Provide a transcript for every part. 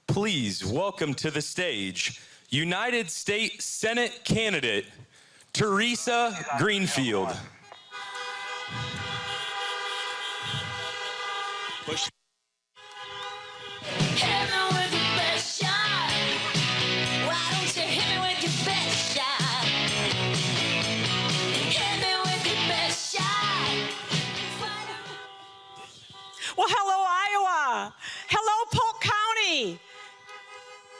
Please welcome to the stage United States Senate candidate Teresa Greenfield. Push. Hit me with your best shot. Why don't you hit me with your best shot? Hit me with your best shot. Well, hello, Iowa. Hello, Polk County.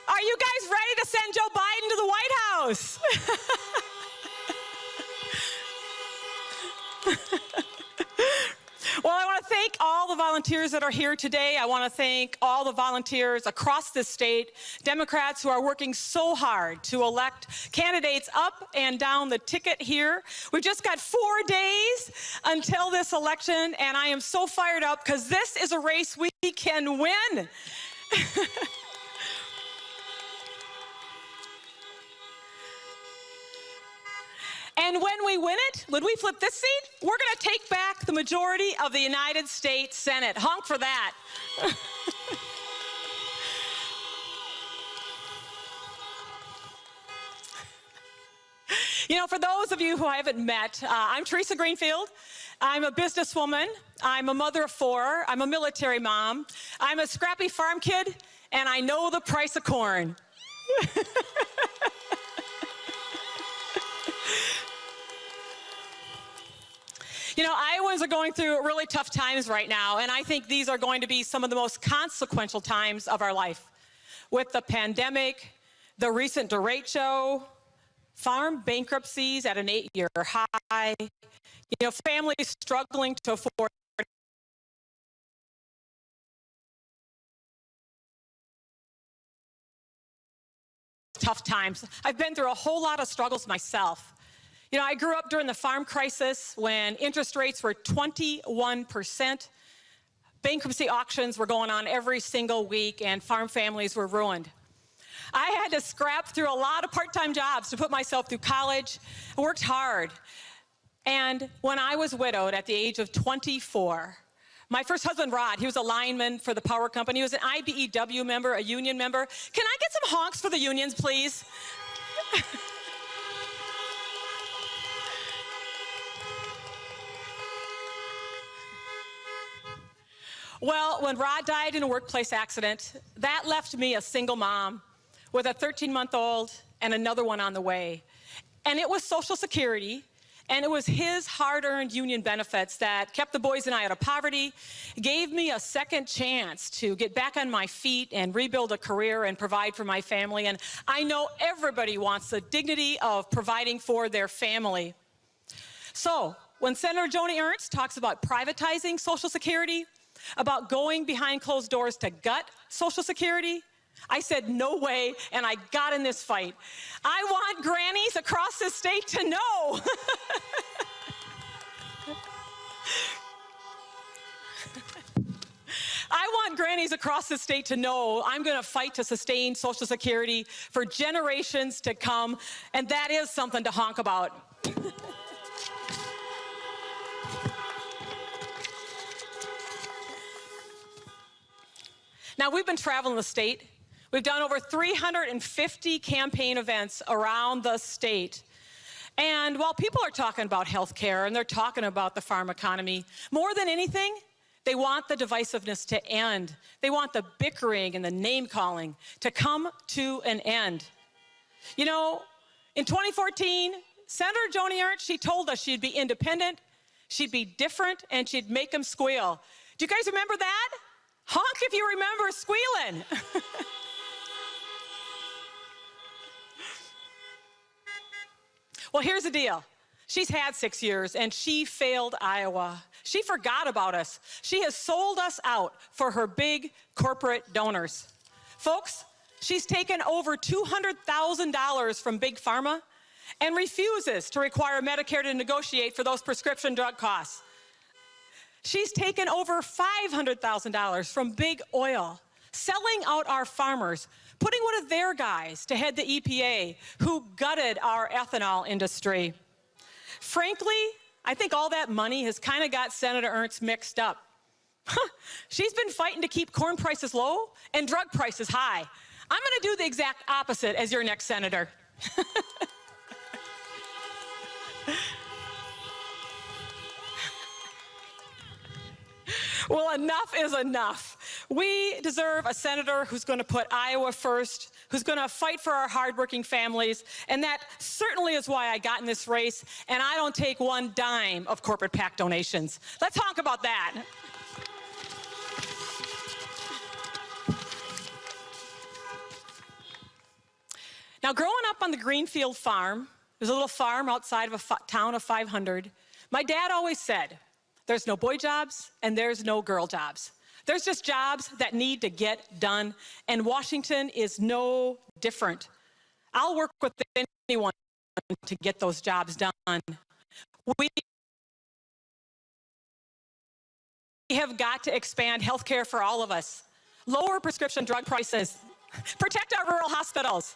Are you guys ready to send Joe Biden to the White House? Well, I want to thank all the volunteers that are here today. I want to thank all the volunteers across this state, Democrats who are working so hard to elect candidates up and down the ticket here. We've just got 4 days until this election, and I am so fired up because this is a race we can win. And when we win it, when we flip this seat, we're going to take back the majority of the United States Senate. Honk for that. You know, for those of you who I haven't met, I'm Teresa Greenfield. I'm a businesswoman. I'm a mother of 4. I'm a military mom. I'm a scrappy farm kid, and I know the price of corn. You know, Iowans are going through really tough times right now, and I think these are going to be some of the most consequential times of our life. With the pandemic, the recent derecho, farm bankruptcies at an 8-year high, you know, families struggling to afford tough times. I've been through a whole lot of struggles myself. You know, I grew up during the farm crisis when interest rates were 21%. Bankruptcy auctions were going on every single week, and farm families were ruined. I had to scrap through a lot of part-time jobs to put myself through college. I worked hard. And when I was widowed at the age of 24, my first husband, Rod, he was a lineman for the power company. He was an IBEW member, a union member. Can I get some honks for the unions, please? Well, when Rod died in a workplace accident, that left me a single mom with a 13-month-old and another one on the way. And it was Social Security, and it was his hard-earned union benefits that kept the boys and I out of poverty, gave me a second chance to get back on my feet and rebuild a career and provide for my family. And I know everybody wants the dignity of providing for their family. So when Senator Joni Ernst talks about privatizing Social Security, about going behind closed doors to gut Social Security, I said, no way, and I got in this fight. I want grannies across the state to know. I want grannies across the state to know I'm going to fight to sustain Social Security for generations to come, and that is something to honk about. Now, we've been traveling the state. We've done over 350 campaign events around the state. And while people are talking about health care and they're talking about the farm economy, more than anything, they want the divisiveness to end. They want the bickering and the name-calling to come to an end. You know, in 2014, Senator Joni Ernst, she told us she'd be independent, she'd be different, and she'd make them squeal. Do you guys remember that? Honk if you remember squealing. Well, here's the deal. She's had 6 years, and she failed Iowa. She forgot about us. She has sold us out for her big corporate donors. Folks, she's taken over $200,000 from Big Pharma, and refuses to require Medicare to negotiate for those prescription drug costs. She's taken over $500,000 from big oil, selling out our farmers, putting one of their guys to head the EPA, who gutted our ethanol industry. Frankly, I think all that money has kind of got Senator Ernst mixed up. She's been fighting to keep corn prices low and drug prices high. I'm going to do the exact opposite as your next senator. Well, enough is enough. We deserve a senator who's going to put Iowa first, who's going to fight for our hardworking families, and that certainly is why I got in this race, and I don't take one dime of corporate PAC donations. Let's talk about that. Now, growing up on the Greenfield farm, there's a little farm outside of a town of 500, my dad always said, there's no boy jobs and there's no girl jobs. There's just jobs that need to get done, and Washington is no different. I'll work with anyone to get those jobs done. We have got to expand health care for all of us, lower prescription drug prices, protect our rural hospitals.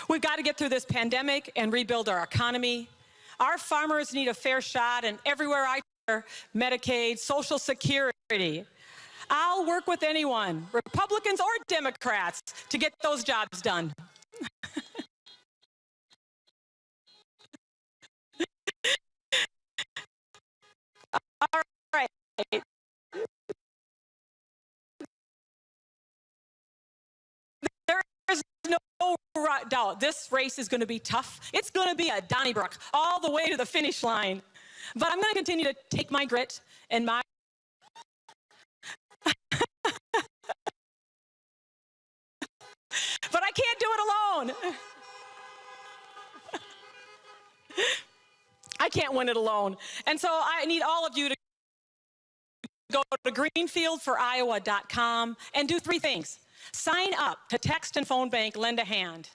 We've got to get through this pandemic and rebuild our economy. Our farmers need a fair shot, and everywhere I turn, Medicaid, Social Security. I'll work with anyone, Republicans or Democrats, to get those jobs done. All right. There's no doubt this race is going to be tough. It's going to be a Donnybrook all the way to the finish line. But I'm going to continue to take my grit and my but I can't do it alone. I can't win it alone. And so I need all of you to go to greenfieldforiowa.com and do 3 things. Sign up to Text and Phone Bank Lend a Hand.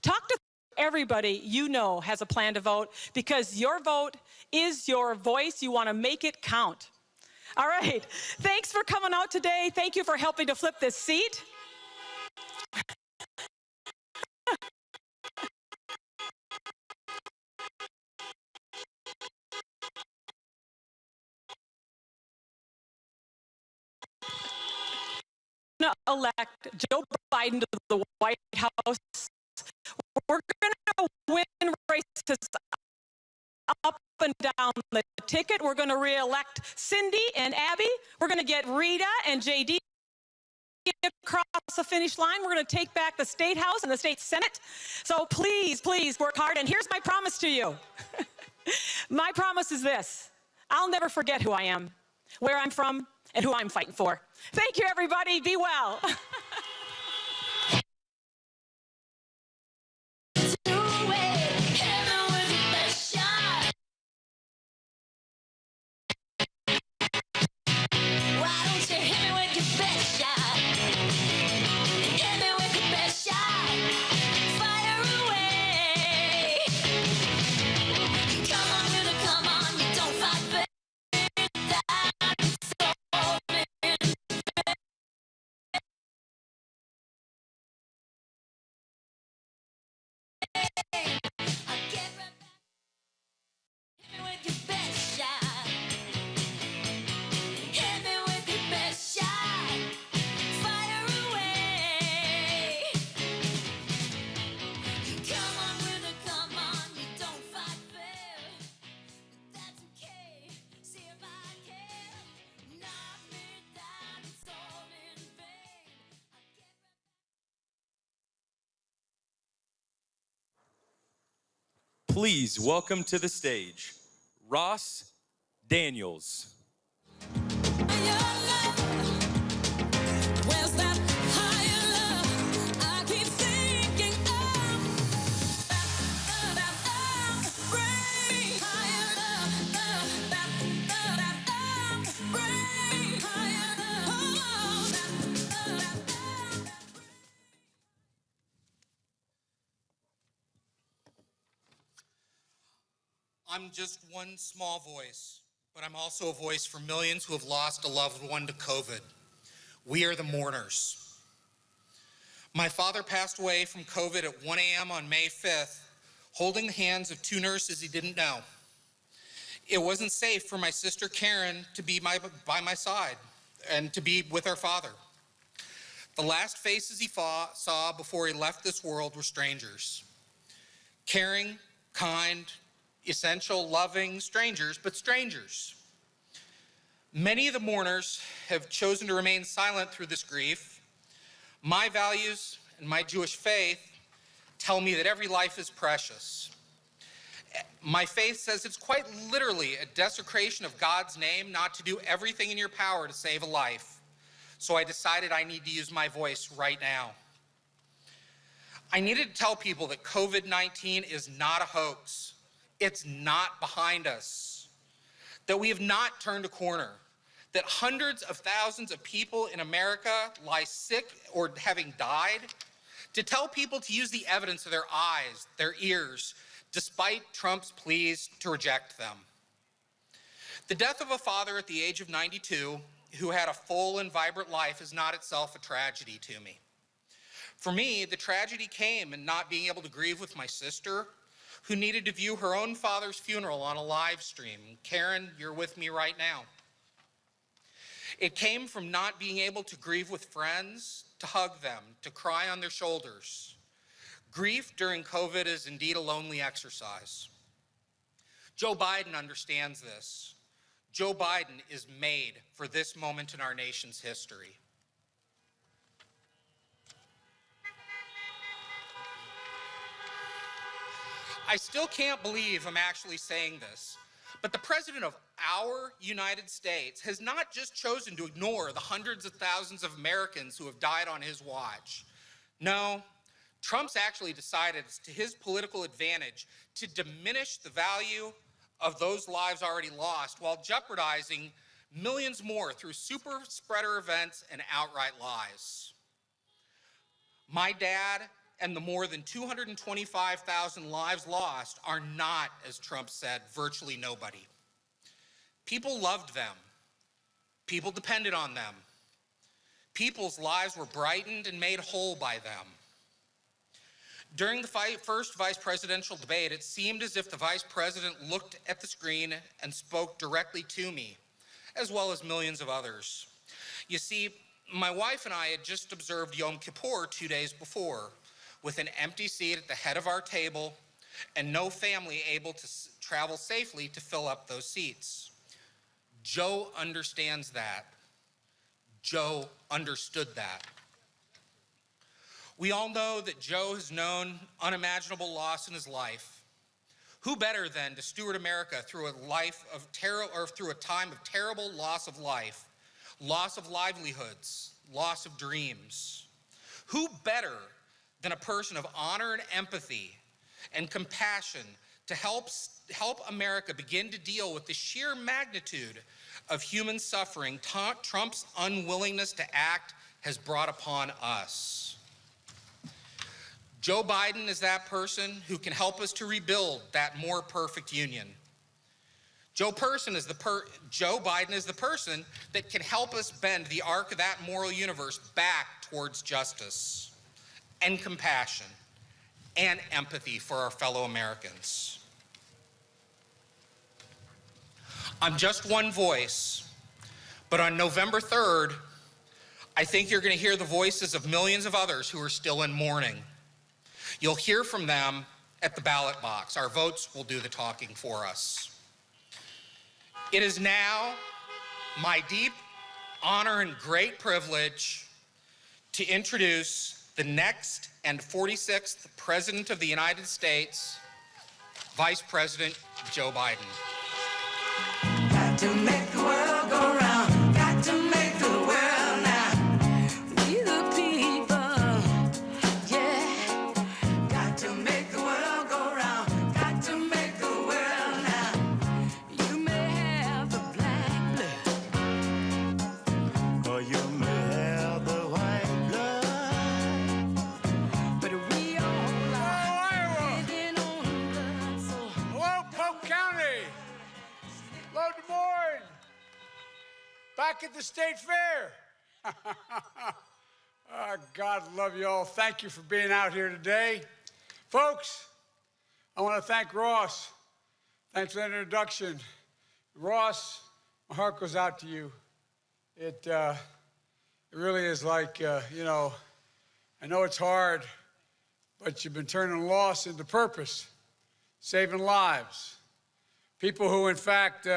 Talk to everybody you know has a plan to vote, because your vote is your voice. You want to make it count. All right. Thanks for coming out today. Thank you for helping to flip this seat. Elect Joe Biden to the White House. We're going to win races up and down the ticket. We're going to re-elect Cindy and Abby. We're going to get Rita and JD across the finish line. We're going to take back the State House and the State Senate. So please, please work hard. And here's my promise to you. My promise is this: I'll never forget who I am, where I'm from, and who I'm fighting for. Thank you, everybody. Be well. Please welcome to the stage, Ross Daniels. I'm just one small voice, but I'm also a voice for millions who have lost a loved one to COVID. We are the mourners. My father passed away from COVID at 1 a.m. on May 5th, holding the hands of two nurses he didn't know. It wasn't safe for my sister Karen to be by my side and to be with our father. The last faces he saw before he left this world were strangers. Caring, kind, essential, loving strangers, but strangers. Many of the mourners have chosen to remain silent through this grief. My values and my Jewish faith tell me that every life is precious. My faith says it's quite literally a desecration of God's name not to do everything in your power to save a life. So I decided I need to use my voice right now. I needed to tell people that COVID-19 is not a hoax. It's not behind us. That we have not turned a corner. That hundreds of thousands of people in America lie sick or having died. To tell people to use the evidence of their eyes, their ears, despite Trump's pleas to reject them. The death of a father at the age of 92 who had a full and vibrant life is not itself a tragedy to me. For me, the tragedy came in not being able to grieve with my sister, who needed to view her own father's funeral on a live stream. Karen, you're with me right now. It came from not being able to grieve with friends, to hug them, to cry on their shoulders. Grief during COVID is indeed a lonely exercise. Joe Biden understands this. Joe Biden is made for this moment in our nation's history. I still can't believe I'm actually saying this, but the president of our United States has not just chosen to ignore the hundreds of thousands of Americans who have died on his watch. No, Trump's actually decided it's to his political advantage to diminish the value of those lives already lost while jeopardizing millions more through super spreader events and outright lies. My dad and the more than 225,000 lives lost are not, as Trump said, virtually nobody. People loved them. People depended on them. People's lives were brightened and made whole by them. During the first vice presidential debate, it seemed as if the vice president looked at the screen and spoke directly to me, as well as millions of others. You see, my wife and I had just observed Yom Kippur 2 days before, with an empty seat at the head of our table and no family able to travel safely to fill up those seats. Joe understands that. Joe understood that. We all know that Joe has known unimaginable loss in his life. Who better than to steward America through a life of terror, or through a time of terrible loss of life, loss of livelihoods, loss of dreams? Who better than a person of honor and empathy and compassion to help America begin to deal with the sheer magnitude of human suffering Trump's unwillingness to act has brought upon us? Joe Biden is that person who can help us to rebuild that more perfect union. Joe Biden is the person that can help us bend the arc of that moral universe back towards justice and compassion and empathy for our fellow Americans. I'm just one voice, but on November 3rd, I think you're going to hear the voices of millions of others who are still in mourning. You'll hear from them at the ballot box. Our votes will do the talking for us. It is now my deep honor and great privilege to introduce the next and 46th President of the United States, Vice President Joe Biden. Got to make the world go round. Got to make the world now. We the people, yeah. Got to make the world go round. Got to make the world now. You may have the black blood, or you may have the white blood, but we all are living on blood. So Hello, Polk County. back at the State Fair. God love you all. Thank you for being out here today. Folks, I want to thank Ross. Thanks for the introduction. Ross, my heart goes out to you. It really is like, you know, I know it's hard, but you've been turning loss into purpose, saving lives. People who, in fact,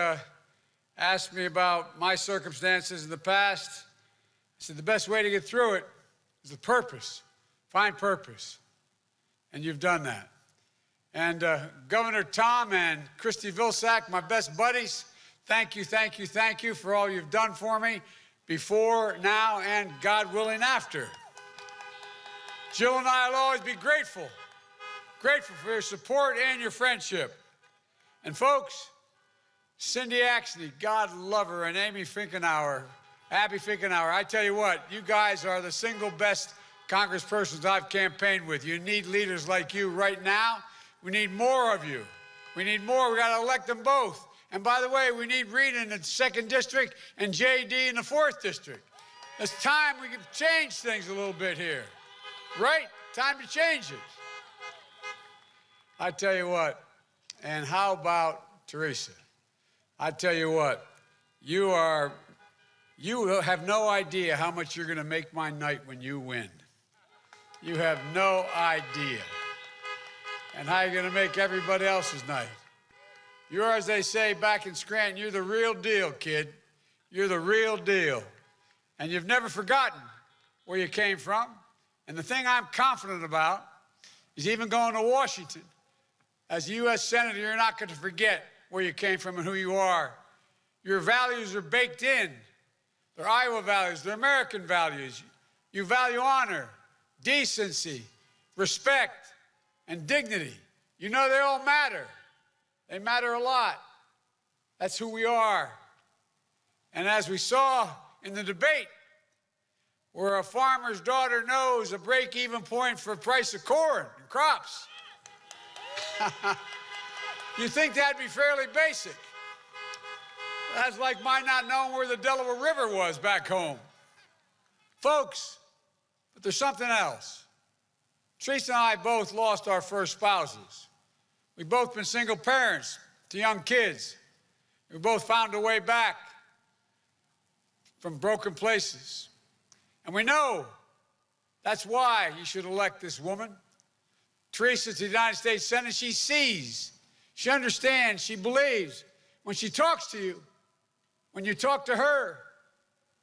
asked me about my circumstances in the past, I said the best way to get through it is the purpose. Find purpose. And you've done that. And Governor Tom and Christy Vilsack, my best buddies, thank you, thank you, thank you for all you've done for me before, now, and God willing, after. Jill and I will always be grateful for your support and your friendship. And folks, Cindy Axne, God love her, and Abby Finkenauer, I tell you what, you guys are the single best congresspersons I've campaigned with. You need leaders like you right now. We need more of you. We need more. We got to elect them both. And by the way, we need Rita in the 2nd District and J.D. in the 4th District. It's time we can change things a little bit here. Right? Time to change it. I tell you what, and how about Teresa? I tell you what, you have no idea how much you're going to make my night when you win. You have no idea. And how you're going to make everybody else's night. You're, as they say back in Scranton, you're the real deal, kid. You're the real deal. And you've never forgotten where you came from. And the thing I'm confident about is even going to Washington, as a U.S. Senator, you're not going to forget where you came from and who you are. Your values are baked in. They're Iowa values. They're American values. You value honor, decency, respect, and dignity. You know they all matter. They matter a lot. That's who we are. And as we saw in the debate, where a farmer's daughter knows a break-even point for the price of corn and crops, you think that'd be fairly basic. That's like my not knowing where the Delaware River was back home. Folks, but there's something else. Teresa and I both lost our first spouses. We've both been single parents to young kids. We both found a way back from broken places. And we know that's why you should elect this woman. Teresa to the United States Senate. She sees, she understands, she believes. When she talks to you, when you talk to her,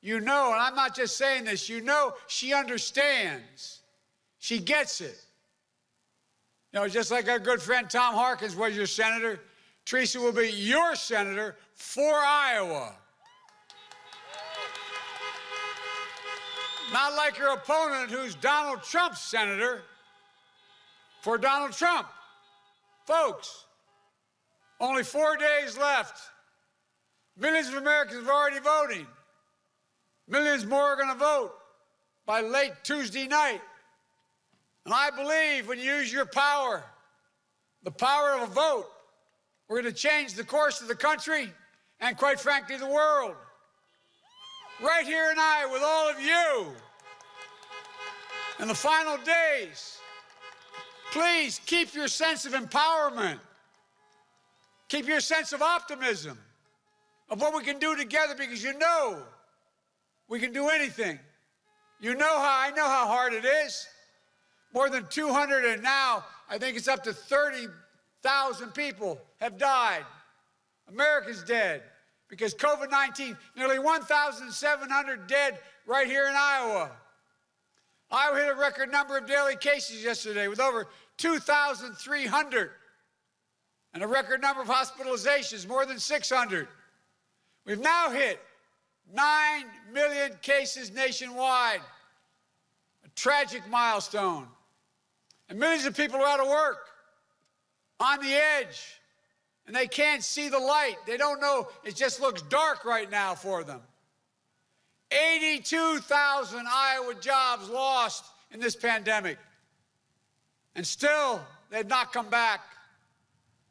you know, and I'm not just saying this, you know she understands. She gets it. You know, just like our good friend Tom Harkins was your senator, Teresa will be your senator for Iowa. Not like her opponent, who's Donald Trump's senator for Donald Trump. Folks, only 4 days left. Millions of Americans are already voting. Millions more are going to vote by late Tuesday night. And I believe when you use your power, the power of a vote, we're going to change the course of the country and, quite frankly, the world. Right here in Iowa with all of you. In the final days, please keep your sense of empowerment. Keep your sense of optimism of what we can do together, because you know we can do anything. You know I know how hard it is. More than 200, and now I think it's up to 30,000 people have died. America's dead because COVID-19, nearly 1,700 dead right here in Iowa. Iowa hit a record number of daily cases yesterday with over 2,300 and a record number of hospitalizations, more than 600. We've now hit 9 million cases nationwide, a tragic milestone. And millions of people are out of work, on the edge, and they can't see the light. They don't know. It just looks dark right now for them. 82,000 Iowa jobs lost in this pandemic, and still they've not come back.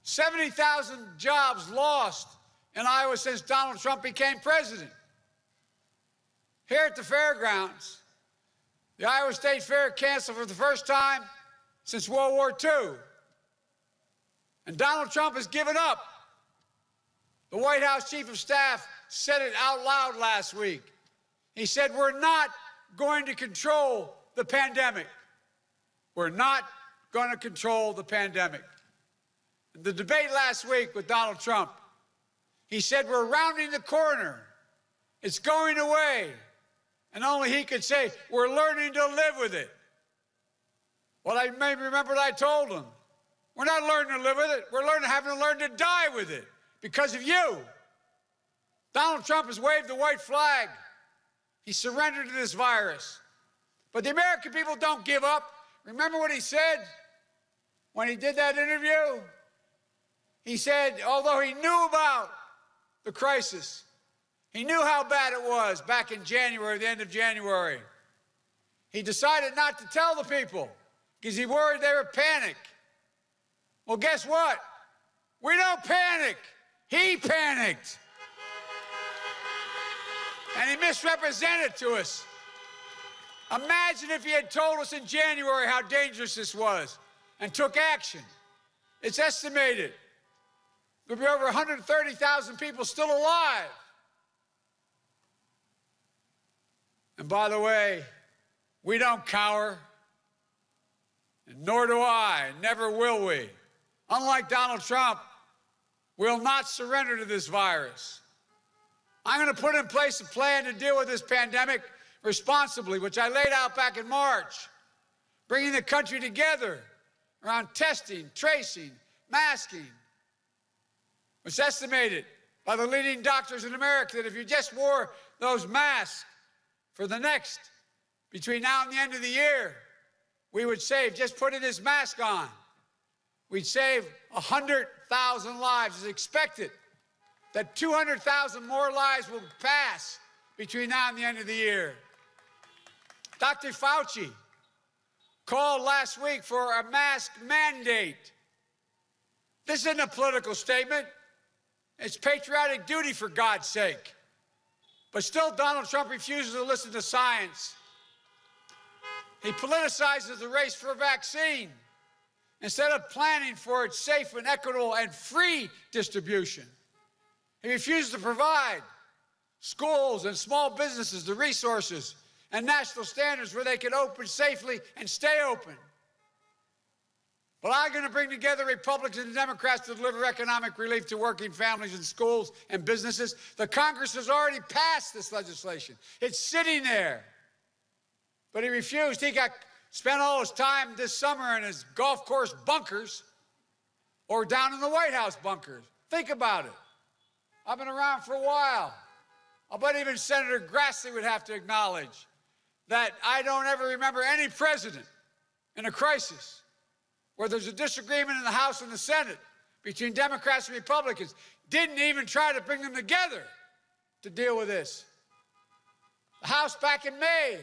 70,000 jobs lost in Iowa since Donald Trump became president. Here at the fairgrounds, the Iowa State Fair canceled for the first time since World War II. And Donald Trump has given up. The White House Chief of Staff said it out loud last week. He said, we're not going to control the pandemic. We're not going to control the pandemic. In the debate last week with Donald Trump, he said, we're rounding the corner. It's going away. And only he could say, we're learning to live with it. Well, I may remember what I told him. We're not learning to live with it. We're having to learn to die with it because of you. Donald Trump has waved the white flag. He surrendered to this virus. But the American people don't give up. Remember what he said when he did that interview? He said, although he knew about the crisis, he knew how bad it was back in January, the end of January, he decided not to tell the people because he worried they would panic. Well, guess what? We don't panic. He panicked. And he misrepresented to us. Imagine if he had told us in January how dangerous this was and took action. It's estimated there'll be over 130,000 people still alive. And by the way, we don't cower, and nor do I, never will we. Unlike Donald Trump, we'll not surrender to this virus. I'm going to put in place a plan to deal with this pandemic responsibly, which I laid out back in March, bringing the country together around testing, tracing, masking. It's estimated by the leading doctors in America that if you just wore those masks for the next, between now and the end of the year, we would save, just putting this mask on, we'd save 100,000 lives. It's expected that 200,000 more lives will pass between now and the end of the year. Dr. Fauci called last week for a mask mandate. This isn't a political statement. It's patriotic duty, for God's sake. But still, Donald Trump refuses to listen to science. He politicizes the race for a vaccine instead of planning for its safe and equitable and free distribution. He refuses to provide schools and small businesses the resources and national standards where they can open safely and stay open. But I'm going to bring together Republicans and Democrats to deliver economic relief to working families and schools and businesses. The Congress has already passed this legislation. It's sitting there. But he refused. He spent all his time this summer in his golf course bunkers or down in the White House bunkers. Think about it. I've been around for a while. I bet even Senator Grassley would have to acknowledge that I don't ever remember any president in a crisis where there's a disagreement in the House and the Senate between Democrats and Republicans, didn't even try to bring them together to deal with this. The House back in May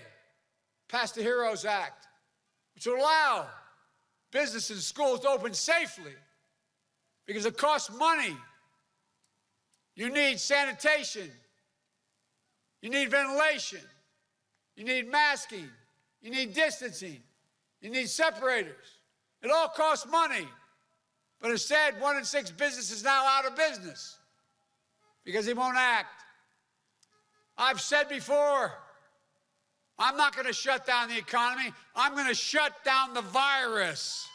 passed the HEROES Act, which will allow businesses and schools to open safely because it costs money. You need sanitation. You need ventilation. You need masking. You need distancing. You need separators. It all costs money. But instead, 1 in 6 businesses now out of business because he won't act. I've said before, I'm not going to shut down the economy. I'm going to shut down the virus.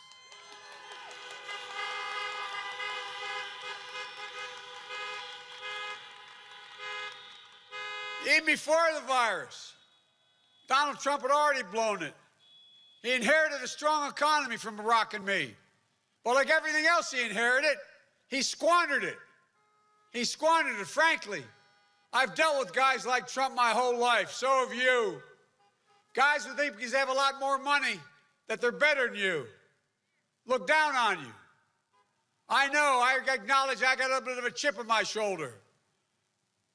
Even before the virus, Donald Trump had already blown it. He inherited a strong economy from Barack and me. But like everything else he inherited, he squandered it. He squandered it, frankly. I've dealt with guys like Trump my whole life. So have you. Guys who think because they have a lot more money that they're better than you. Look down on you. I know, I acknowledge I got a little bit of a chip on my shoulder.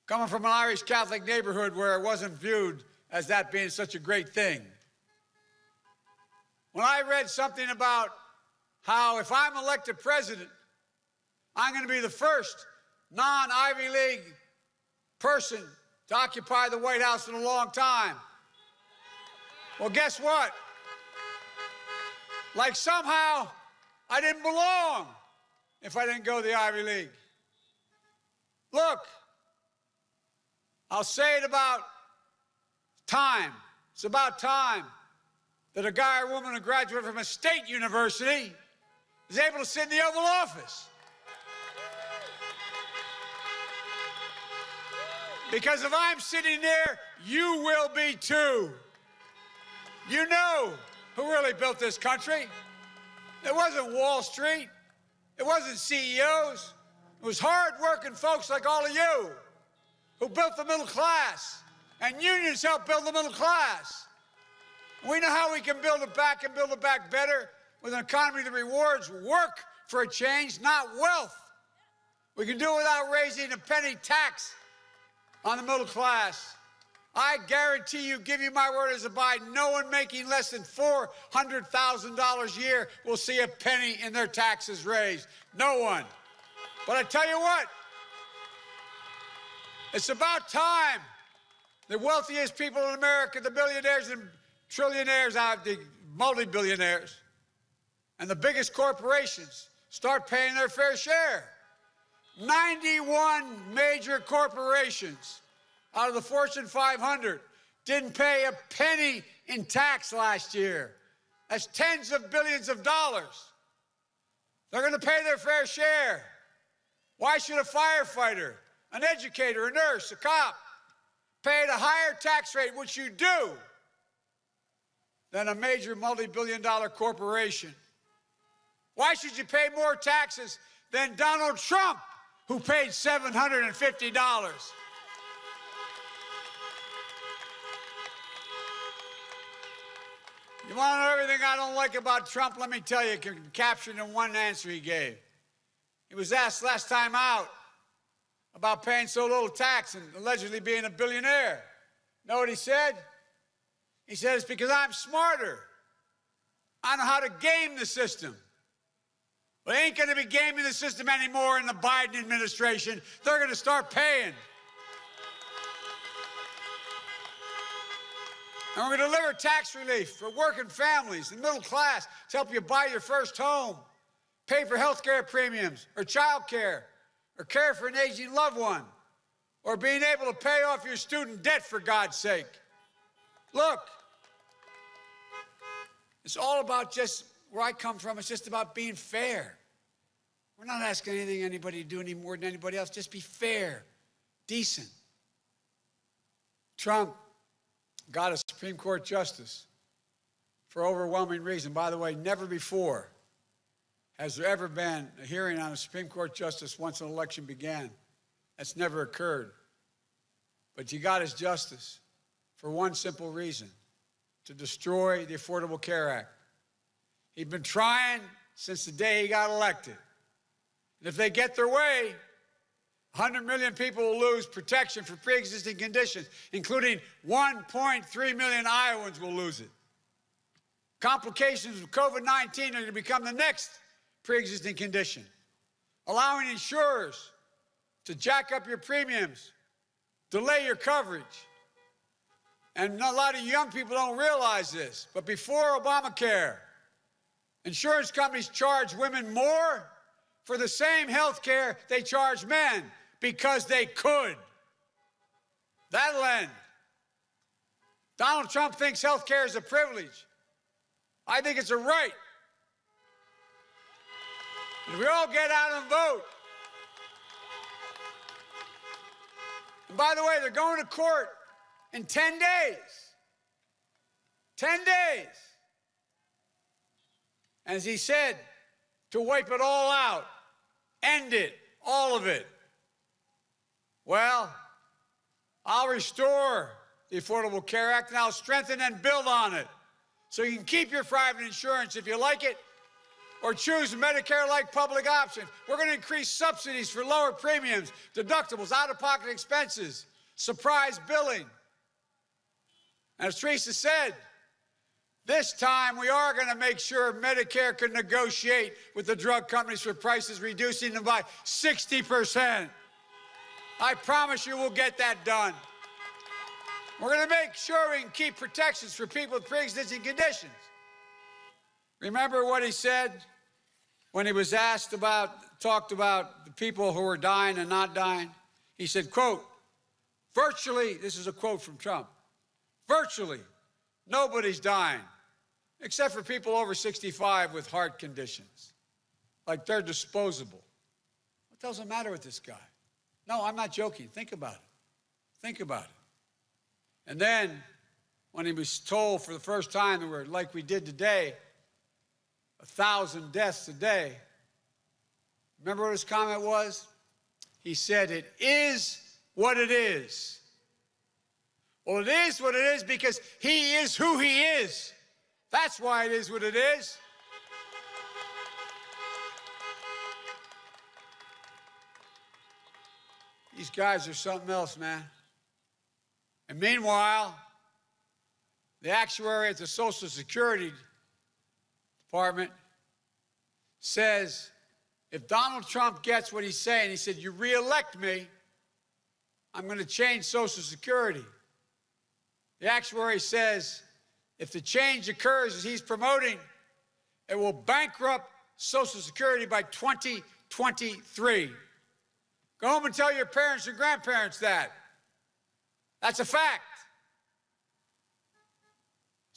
Coming from an Irish Catholic neighborhood where it wasn't viewed as that being such a great thing. When I read something about how if I'm elected president, I'm going to be the first non-Ivy League person to occupy the White House in a long time. Well, guess what? Like somehow I didn't belong if I didn't go to the Ivy League. Look, I'll say it about time. It's about time that a guy or woman who graduated from a state university is able to sit in the Oval Office. Because if I'm sitting there, you will be too. You know who really built this country. It wasn't Wall Street. It wasn't CEOs. It was hard-working folks like all of you who built the middle class. And unions helped build the middle class. We know how we can build it back and build it back better with an economy that rewards work for a change, not wealth. We can do it without raising a penny tax on the middle class. I guarantee you, give you my word as a Biden, no one making less than $400,000 a year will see a penny in their taxes raised. No one. But I tell you what, it's about time the wealthiest people in America, the billionaires and trillionaires, the multi-billionaires, and the biggest corporations start paying their fair share. 91 major corporations out of the Fortune 500 didn't pay a penny in tax last year. That's tens of billions of dollars. They're going to pay their fair share. Why should a firefighter, an educator, a nurse, a cop pay at a higher tax rate, which you do, than a major multi-billion-dollar corporation? Why should you pay more taxes than Donald Trump, who paid $750? You want to know everything I don't like about Trump? Let me tell you, captured in one answer he gave. He was asked last time out about paying so little tax and allegedly being a billionaire. Know what he said? He said, it's because I'm smarter. I know how to game the system. Well, they ain't going to be gaming the system anymore in the Biden administration. They're going to start paying. And we're going to deliver tax relief for working families and middle class to help you buy your first home, pay for health care premiums or child care, or care for an aging loved one, or being able to pay off your student debt, for God's sake. Look, it's all about just where I come from. It's just about being fair. We're not asking anybody to do any more than anybody else. Just be fair, decent. Trump got a Supreme Court justice for overwhelming reason. By the way, never before has there ever been a hearing on a Supreme Court justice once an election began. That's never occurred. But you got his justice for one simple reason: to destroy the Affordable Care Act. He'd been trying since the day he got elected. And if they get their way, 100 million people will lose protection for pre-existing conditions, including 1.3 million Iowans will lose it. Complications of COVID-19 are going to become the next pre-existing condition, allowing insurers to jack up your premiums, delay your coverage. And a lot of young people don't realize this, but before Obamacare, insurance companies charged women more for the same health care they charge men because they could. That'll end. Donald Trump thinks health care is a privilege. I think it's a right. And we all get out and vote. And by the way, they're going to court in 10 days. 10 days. As he said, to wipe it all out, end it, all of it. Well, I'll restore the Affordable Care Act, and I'll strengthen and build on it so you can keep your private insurance if you like it, or choose a Medicare-like public option. We're going to increase subsidies for lower premiums, deductibles, out-of-pocket expenses, surprise billing. And as Teresa said, this time we are going to make sure Medicare can negotiate with the drug companies for prices, reducing them by 60%. I promise you we'll get that done. We're going to make sure we can keep protections for people with pre-existing conditions. Remember what he said when he was talked about the people who were dying and not dying? He said, quote, virtually, this is a quote from Trump, virtually nobody's dying except for people over 65 with heart conditions. Like they're disposable. What the hell's the matter with this guy? No, I'm not joking. Think about it. Think about it. And then when he was told for the first time that we're like we did today, 1,000 deaths a day, remember what his comment was? He said, it is what it is. Well, it is what it is because he is who he is. That's why it is what it is. These guys are something else, man. And meanwhile, the actuary at the Social Security Department says, if Donald Trump gets what he's saying, he said, you reelect me, I'm going to change Social Security. The actuary says, if the change occurs as he's promoting, it will bankrupt Social Security by 2023. Go home and tell your parents and grandparents that. That's a fact.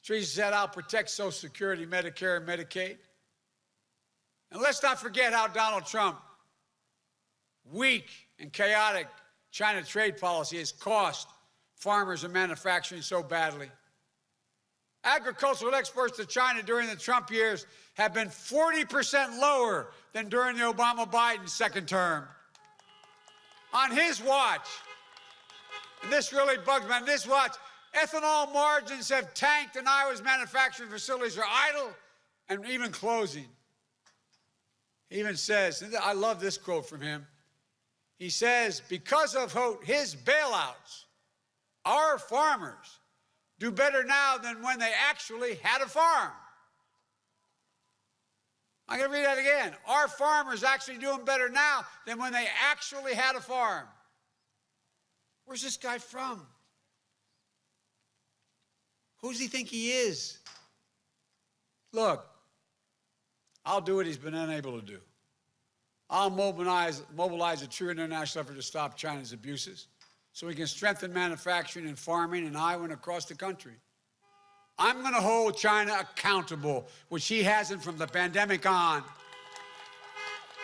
Teresa said, I'll protect Social Security, Medicare, and Medicaid. And let's not forget how Donald Trump, weak and chaotic China trade policy has cost farmers and manufacturing so badly. Agricultural exports to China during the Trump years have been 40% lower than during the Obama-Biden second term. On his watch, and this really bugs me, on this watch, ethanol margins have tanked and Iowa's manufacturing facilities are idle and even closing. He even says, and I love this quote from him, he says, because of his bailouts, our farmers do better now than when they actually had a farm. I'm going to read that again. Our farmers actually doing better now than when they actually had a farm. Where's this guy from? Who does he think he is? Look, I'll do what he's been unable to do. I'll mobilize a true international effort to stop China's abuses so we can strengthen manufacturing and farming in Iowa and across the country. I'm going to hold China accountable, which he hasn't from the pandemic on.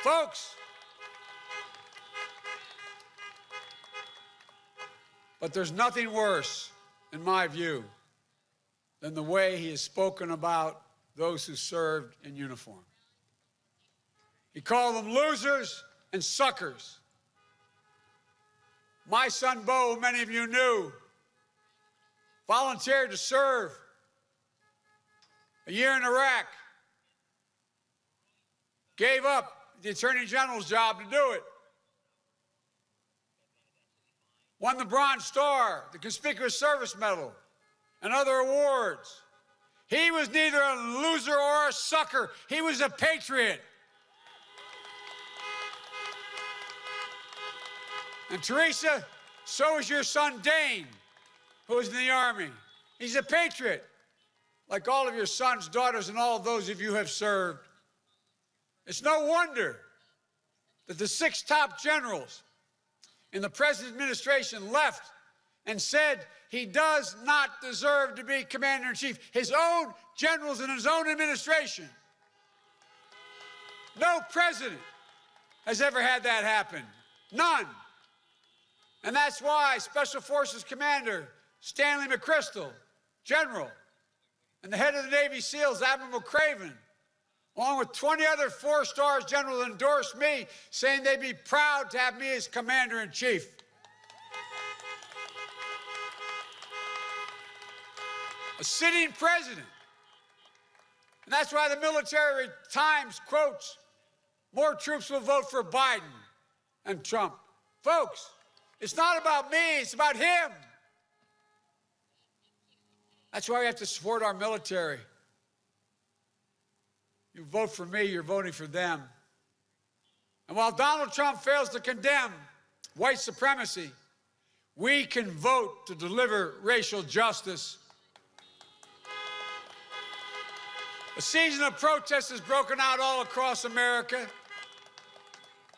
Folks, but there's nothing worse, in my view, than the way he has spoken about those who served in uniform. He called them losers and suckers. My son, Bo, who many of you knew, volunteered to serve a year in Iraq, gave up the Attorney General's job to do it, won the Bronze Star, the Conspicuous Service Medal, and other awards. He was neither a loser or a sucker. He was a patriot. And Teresa, so is your son Dane, who is in the Army. He's a patriot, like all of your sons, daughters, and all of those of you who have served. It's no wonder that the 6 top generals in the President's administration left and said he does not deserve to be commander-in-chief. His own generals in his own administration. No president has ever had that happen. None. And that's why Special Forces Commander Stanley McChrystal, General, and the head of the Navy SEALs, Admiral McCraven, along with 20 other 4-star generals, endorsed me, saying they'd be proud to have me as Commander-in-Chief. A sitting president. And that's why the Military Times quotes, more troops will vote for Biden and Trump. Folks, it's not about me, it's about him. That's why we have to support our military. You vote for me, you're voting for them. And while Donald Trump fails to condemn white supremacy, We can vote to deliver racial justice. A season of protest has broken out all across America.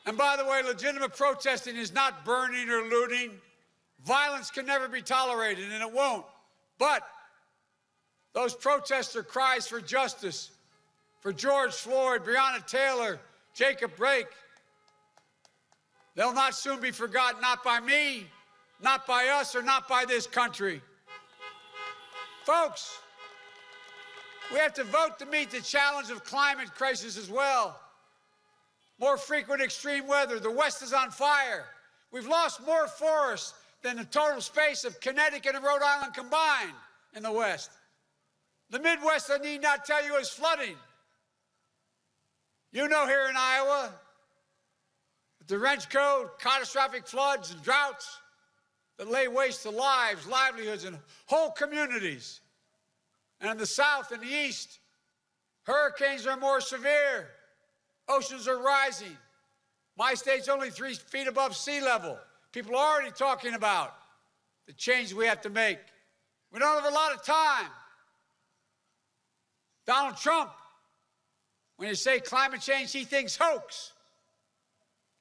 And by the way, legitimate protesting is not burning or looting. Violence can never be tolerated, and it won't. But those protests are cries for justice, for George Floyd, Breonna Taylor, Jacob Blake. They'll not soon be forgotten, not by me, not by us, or not by this country. Folks, we have to vote to meet the challenge of climate crisis as well. More frequent extreme weather. The West is on fire. We've lost more forests than the total space of Connecticut and Rhode Island combined in the West. The Midwest, I need not tell you, is flooding. You know here in Iowa, with the wrench code, catastrophic floods and droughts that lay waste to lives, livelihoods, and whole communities. And in the South and the East, hurricanes are more severe. Oceans are rising. My state's only 3 feet above sea level. People are already talking about the change we have to make. We don't have a lot of time. Donald Trump, when you say climate change, he thinks hoax.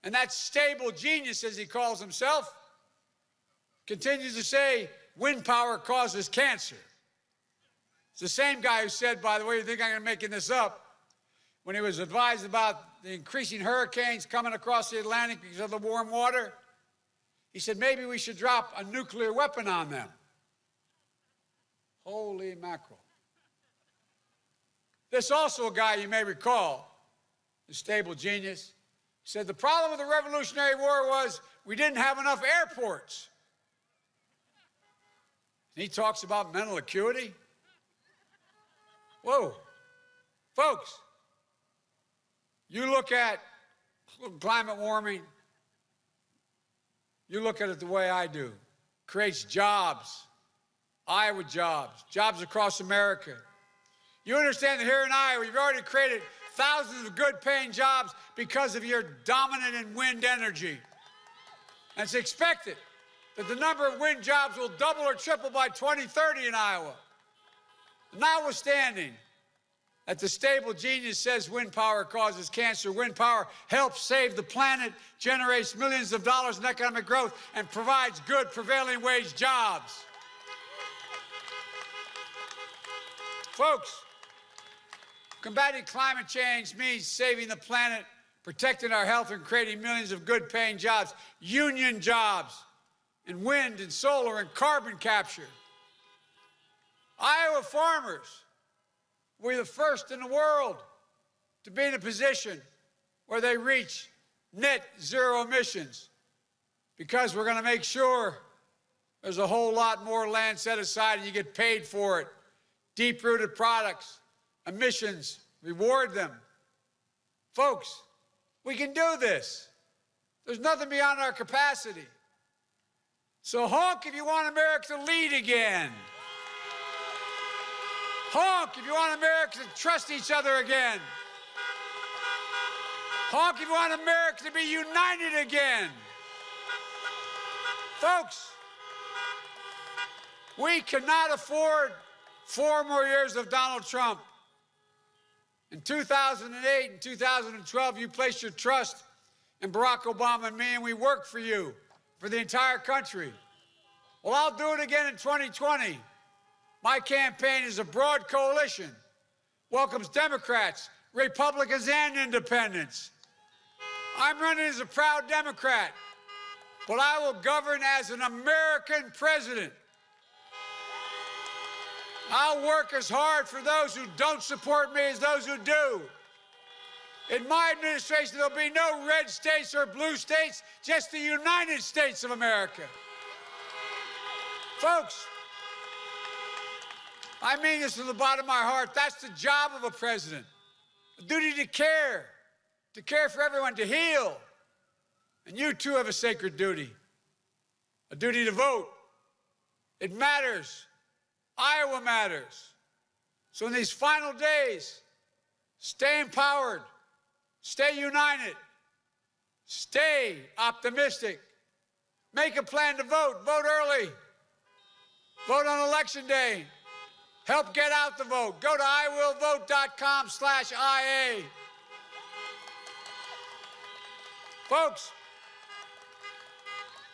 And that stable genius, as he calls himself, continues to say wind power causes cancer. It's the same guy who said, by the way, you think I'm making this up, when he was advised about the increasing hurricanes coming across the Atlantic because of the warm water, he said maybe we should drop a nuclear weapon on them. Holy mackerel. This also a guy you may recall, the stable genius, said the problem with the Revolutionary War was we didn't have enough airports. And he talks about mental acuity. Whoa. Folks, you look at climate warming, you look at it the way I do. Creates jobs, Iowa jobs, jobs across America. You understand that here in Iowa, you've already created thousands of good-paying jobs because of your dominant in wind energy. And it's expected that the number of wind jobs will double or triple by 2030 in Iowa. Notwithstanding that the stable genius says wind power causes cancer, wind power helps save the planet, generates millions of dollars in economic growth, and provides good prevailing wage jobs. Folks, combating climate change means saving the planet, protecting our health, and creating millions of good-paying jobs, union jobs, in wind and solar and carbon capture. Iowa farmers were the first in the world to be in a position where they reach net zero emissions, because we're going to make sure there's a whole lot more land set aside and you get paid for it. Deep-rooted products, emissions, reward them. Folks, we can do this. There's nothing beyond our capacity. So honk if you want America to lead again. Honk if you want America to trust each other again. Honk if you want America to be united again. Folks, we cannot afford 4 more years of Donald Trump. In 2008 and 2012, you placed your trust in Barack Obama and me, and we worked for you, for the entire country. Well, I'll do it again in 2020. My campaign is a broad coalition, welcomes Democrats, Republicans, and independents. I'm running as a proud Democrat, but I will govern as an American president. I'll work as hard for those who don't support me as those who do. In my administration, there'll be no red states or blue states, just the United States of America. Folks, I mean this from the bottom of my heart. That's the job of a president. A duty to care for everyone, to heal. And you too have a sacred duty, a duty to vote. It matters. Iowa matters. So in these final days, stay empowered, stay united, stay optimistic. Make a plan to vote. Vote early. Vote on Election Day. Help get out the vote. Go to iwillvote.com/IA. Folks,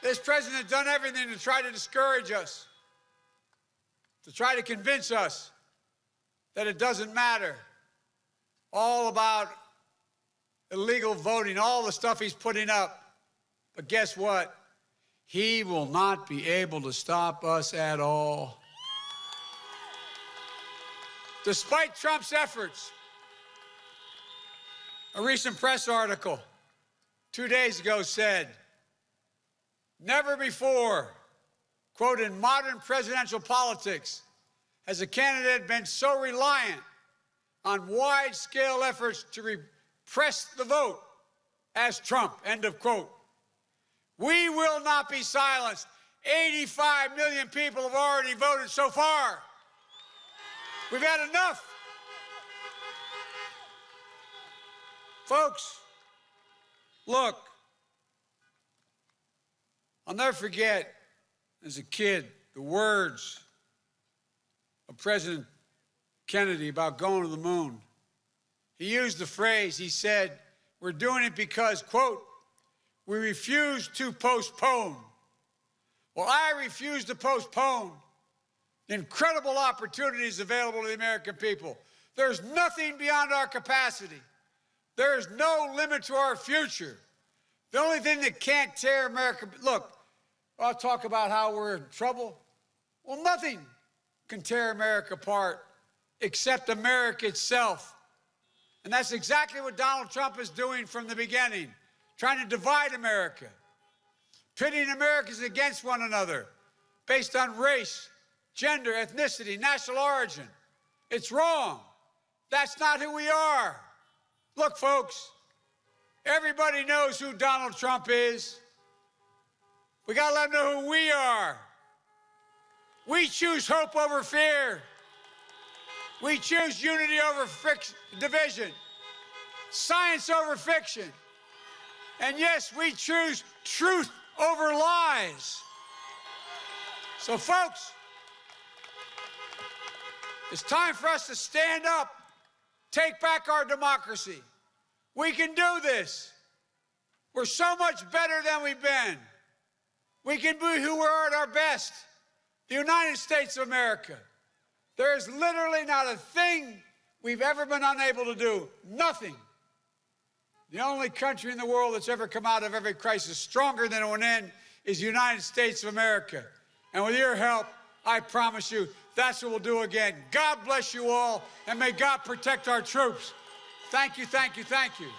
this president has done everything to try to discourage us, to try to convince us that it doesn't matter. All about illegal voting, all the stuff he's putting up. But guess what? He will not be able to stop us at all. Despite Trump's efforts, a recent press article 2 days ago said, never before, quote, in modern presidential politics has a candidate been so reliant on wide-scale efforts to repress the vote as Trump, end of quote. We will not be silenced. 85 million people have already voted so far. We've had enough. Folks, look, I'll never forget, as a kid, the words of President Kennedy about going to the moon. He used the phrase, he said, we're doing it because, quote, we refuse to postpone. Well, I refuse to postpone the incredible opportunities available to the American people. There's nothing beyond our capacity. There is no limit to our future. The only thing that can't tear America, look, I'll talk about how we're in trouble. Well, nothing can tear America apart except America itself. And that's exactly what Donald Trump is doing from the beginning, trying to divide America, pitting Americans against one another based on race, gender, ethnicity, national origin. It's wrong. That's not who we are. Look, folks, everybody knows who Donald Trump is. We got to let them know who we are. We choose hope over fear. We choose unity over division, science over fiction. And yes, we choose truth over lies. So, folks, it's time for us to stand up, take back our democracy. We can do this. We're so much better than we've been. We can be who we are at our best, the United States of America. There is literally not a thing we've ever been unable to do. Nothing. The only country in the world that's ever come out of every crisis stronger than it went in is the United States of America. And with your help, I promise you, that's what we'll do again. God bless you all, and may God protect our troops. Thank you, thank you, thank you.